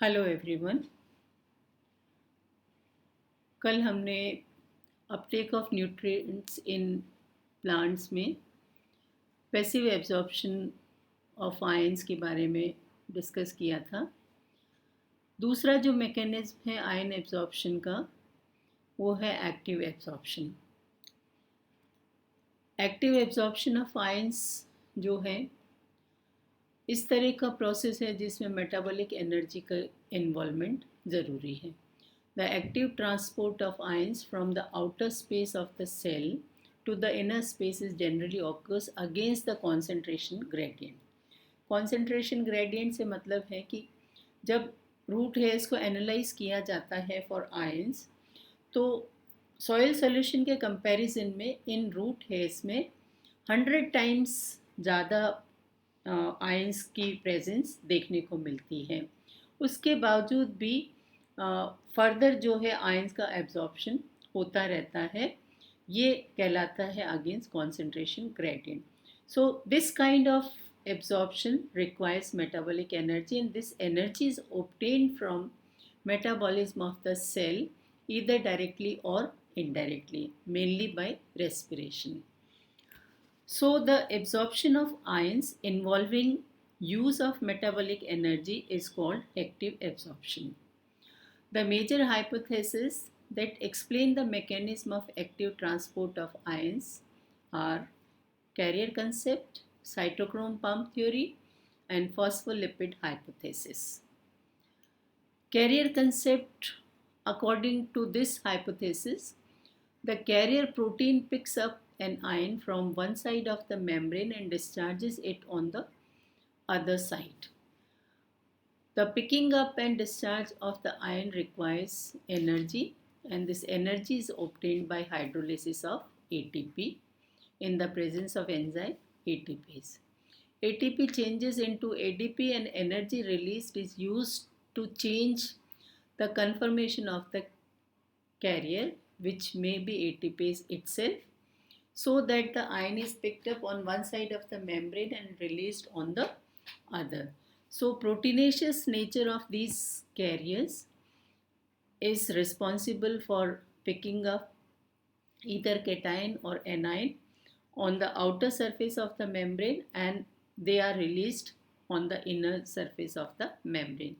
Hello everyone. कल हमने Uptake of nutrients in plants में पैसिव एब्जॉर्प्शन ऑफ आयंस के बारे में डिस्कस किया था। दूसरा जो मैकेनिज्म है आयन एब्जॉर्प्शन का वो है active absorption. Active absorption of ions जो है इस तरह का प्रोसेस है जिसमें मेटाबॉलिक एनर्जी का इन्वॉल्वमेंट ज़रूरी है। The active transport of ions from the outer space of the cell to the inner spaces generally occurs against the concentration gradient. Concentration gradient से मतलब है कि जब रूट हेयर्स को एनालाइज किया जाता है फॉर आयंस तो सॉइल सोल्यूशन के कंपैरिजन में इन रूट हेयर्स में 100 टाइम्स ज़्यादा आयंस की प्रेजेंस देखने को मिलती है। उसके बावजूद भी फर्दर जो है आयंस का एब्जॉर्प्शन होता रहता है, ये कहलाता है against concentration gradient. So this kind of absorption requires metabolic energy, and this energy is obtained from metabolism of the cell either directly or indirectly, mainly by respiration. So the absorption of ions involving use of metabolic energy is called active absorption. The major hypotheses that explain the mechanism of active transport of ions are carrier concept, cytochrome pump theory, and phospholipid hypothesis. Carrier concept: according to this hypothesis, the carrier protein picks up an ion from one side of the membrane and discharges it on the other side. The picking up and discharge of the ion requires energy, and this energy is obtained by hydrolysis of ATP in the presence of enzyme ATPase. ATP changes into ADP, and energy released is used to change the conformation of the carrier, which may be ATPase itself, so that the ion is picked up on one side of the membrane and released on the other. So proteinaceous nature of these carriers is responsible for picking up either cation or anion on the outer surface of the membrane, and they are released on the inner surface of the membrane.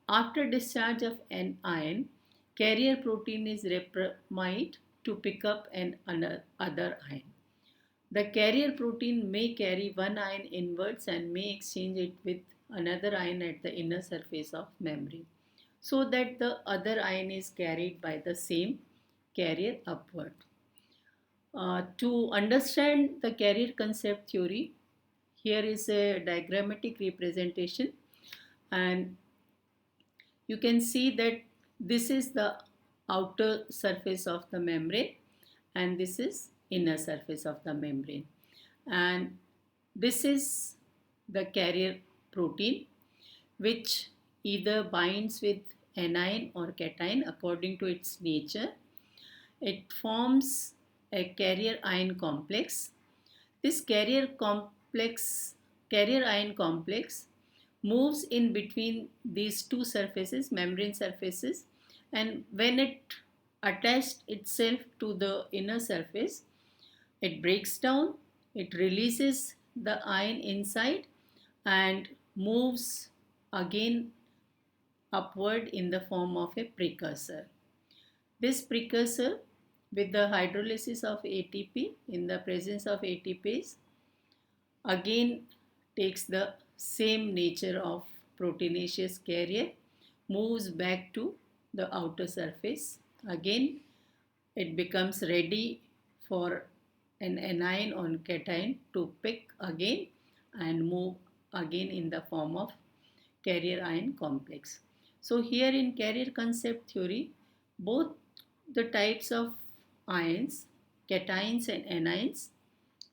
After discharge of an ion, carrier protein is reprimed to pick up an other ion. The carrier protein may carry one ion inwards and may exchange it with another ion at the inner surface of membrane, so that the other ion is carried by the same carrier upward. To understand the carrier concept theory, here is a diagrammatic representation, and you can see that this is the outer surface of the membrane and this is inner surface of the membrane, and this is the carrier protein which either binds with anion or cation according to its nature. It forms a carrier ion complex. This carrier ion complex moves in between these two surfaces, membrane surfaces, and when it attached itself to the inner surface, it breaks down, it releases the ion inside and moves again upward in the form of a precursor. This precursor, with the hydrolysis of ATP in the presence of ATPase, again takes the same nature of proteinaceous carrier, moves back to the outer surface. Again, it becomes ready for an anion or cation to pick again and move again in the form of carrier ion complex. So here in carrier concept theory, both the types of ions, cations and anions,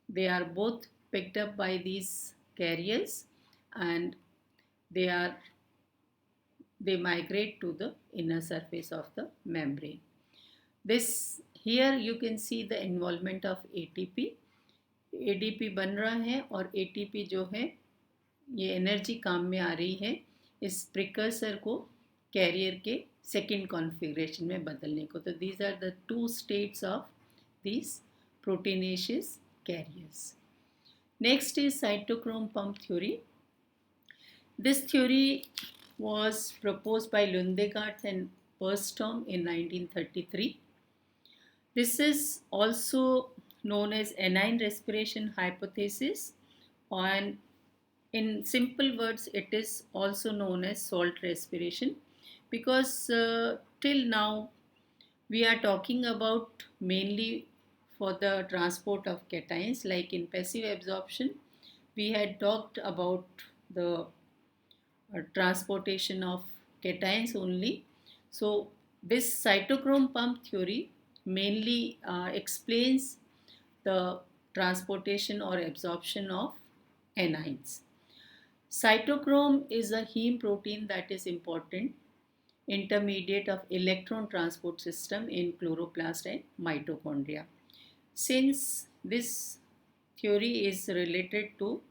they are both picked up by these carriers and they migrate to the inner surface of the membrane. This here you can see the involvement of ATP. ADP बन रहा है और ATP जो है ये energy काम में आ रही है इस प्रिकर्सर को कैरियर के सेकेंड कॉन्फ़िगरेशन में बदलने को. तो these are the two states of these proteinaceous carriers. Next is cytochrome pump theory. This theory was proposed by Lundegaard and Perstorm in 1933. This is also known as anion respiration hypothesis, and in simple words it is also known as salt respiration, because till now we are talking about mainly for the transport of cations. Like in passive absorption we had talked about the transportation of cations only. So this cytochrome pump theory mainly explains the transportation or absorption of anions. Cytochrome is a heme protein that is important intermediate of electron transport system in chloroplast and mitochondria. Since this theory is related to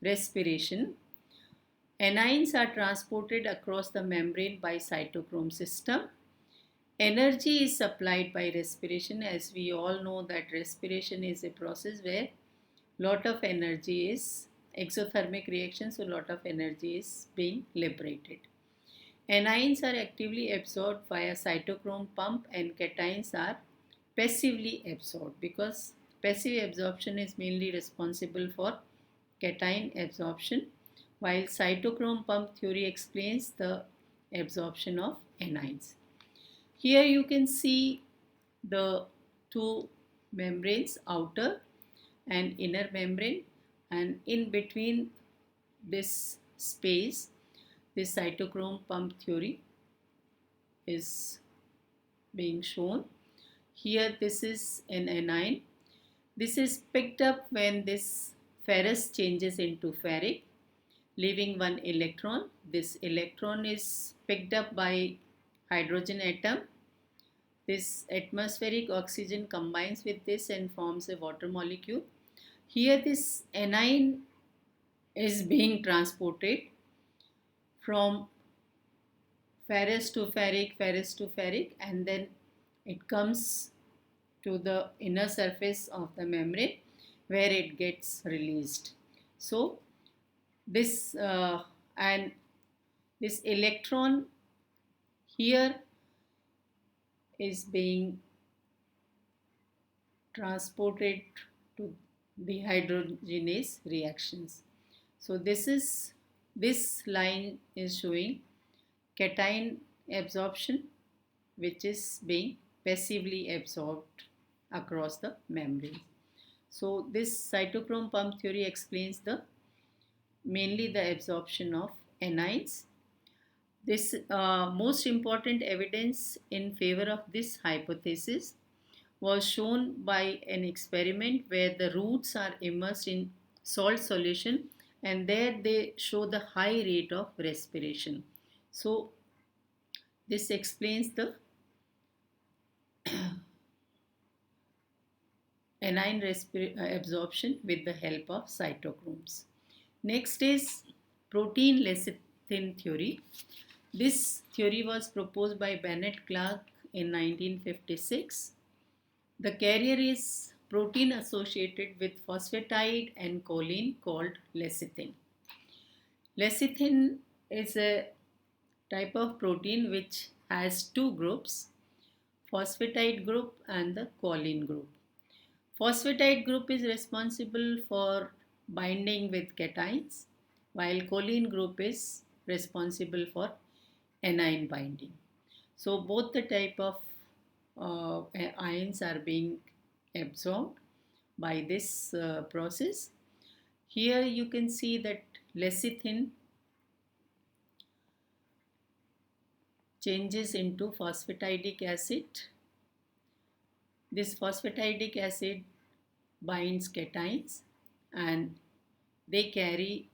respiration, anions are transported across the membrane by cytochrome system. Energy is supplied by respiration. As we all know that respiration is a process where lot of energy is exothermic reaction, so lot of energy is being liberated. Anions are actively absorbed via cytochrome pump and cations are passively absorbed, because passive absorption is mainly responsible for cation absorption, while cytochrome pump theory explains the absorption of anions. Here you can see the two membranes, outer and inner membrane, and in between this space this cytochrome pump theory is being shown. Here this is an anion. This is picked up when this ferrous changes into ferric, leaving one electron. This electron is picked up by hydrogen atom. This atmospheric oxygen combines with this and forms a water molecule. Here this anion is being transported from ferrous to ferric, and then it comes to the inner surface of the membrane where it gets released. So this and this electron here is being transported to the hydrogenase reactions. So this line is showing cation absorption, which is being passively absorbed across the membrane. So this cytochrome pump theory explains mainly the absorption of anions. This most important evidence in favor of this hypothesis was shown by an experiment where the roots are immersed in salt solution, and there they show the high rate of respiration. So this explains the anion absorption with the help of cytochromes. Next is protein lecithin theory. This theory was proposed by Bennett Clark in 1956. The carrier is protein associated with phosphatide and choline called lecithin. Lecithin is a type of protein which has two groups, phosphatide group and the choline group. Phosphatide group is responsible for binding with cations, while choline group is responsible for anion binding. So both the type of ions are being absorbed by this process. Here you can see that lecithin changes into phosphatidic acid. This phosphatidic acid binds cations and they carry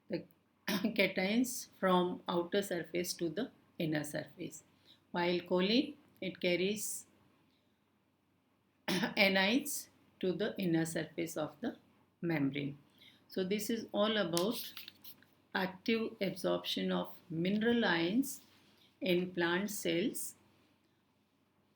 the cations from outer surface to the inner surface, while choline, it carries anions to the inner surface of the membrane. So this is all about active absorption of mineral ions In plant cells,